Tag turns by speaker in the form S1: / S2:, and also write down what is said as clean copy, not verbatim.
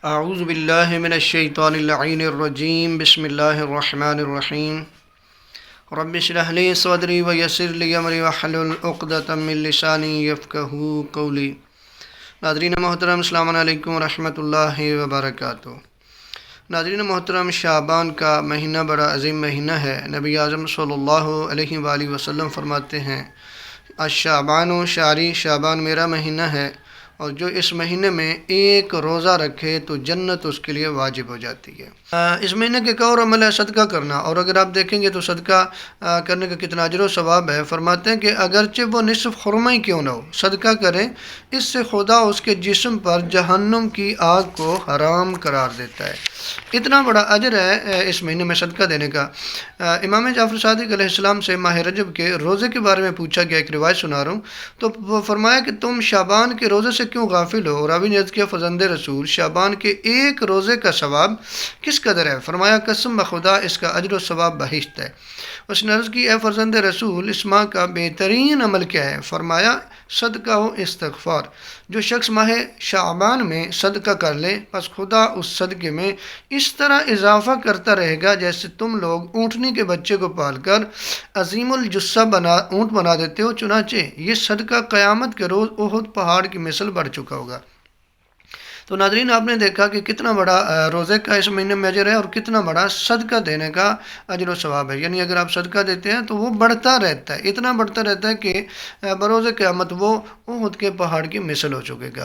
S1: اعوذ باللہ من الشیطان اللعین الرجیم بسم اللہ الرحمن الرحیم رب اشرح لی صدری ویسر لی امری واحلل عقدۃ من لسانی یفقہوا قولی۔ ناظرین محترم، السلام علیکم ورحمۃ اللہ وبرکاتہ۔ ناظرین محترم، شعبان کا مہینہ بڑا عظیم مہینہ ہے۔ نبی اعظم صلی اللہ علیہ وآلہ وسلم فرماتے ہیں، الشعبان شعری، شعبان میرا مہینہ ہے، اور جو اس مہینے میں ایک روزہ رکھے تو جنت اس کے لیے واجب ہو جاتی ہے۔ اس مہینے کے ایک اور عمل ہے صدقہ کرنا، اور اگر آپ دیکھیں گے تو صدقہ کرنے کا کتنا اجر و ثواب ہے۔ فرماتے ہیں کہ اگرچہ وہ نصف خرما ہی کیوں نہ ہو، صدقہ کریں، اس سے خدا اس کے جسم پر جہنم کی آگ کو حرام قرار دیتا ہے۔ اتنا بڑا اجر ہے اس مہینے میں صدقہ دینے کا۔ امام جعفر صادق علیہ السلام سے ماہ رجب کے روزے کے بارے میں پوچھا گیا، ایک روایت سنا رہا ہوں، تو وہ فرمایا کہ تم شعبان کے روزے سے کیوں غافل ہو؟ راوی نے عرض کیا، فرزند رسول، شعبان کے ایک روزے کا ثواب کس قدر ہے؟ فرمایا، قسم بخدا اس کا اجر و ثواب بہشت ہے۔ اس نے عرض کی، اے فرزند رسول، اس ماہ کا بہترین عمل کیا ہے؟ فرمایا، صدقہ و استغفار۔ جو شخص ماہ شعبان میں صدقہ کر لے، پس خدا اس صدقے میں اس طرح اضافہ کرتا رہے گا جیسے تم لوگ اونٹنی کے بچے کو پال کر عظیم الجثہ اونٹ بنا دیتے ہو، چنانچہ یہ صدقہ قیامت کے روز احد پہاڑ کی مثل بڑھ چکا ہوگا۔ تو ناظرین، آپ نے دیکھا کہ کتنا بڑا روزے کا اس مہینے میں اجر ہے، اور کتنا بڑا صدقہ دینے کا اجر و ثواب ہے۔ یعنی اگر آپ صدقہ دیتے ہیں تو وہ بڑھتا رہتا ہے، اتنا بڑھتا رہتا ہے کہ بروز قیامت وہ احد کے پہاڑ کی مثل ہو چکے گا۔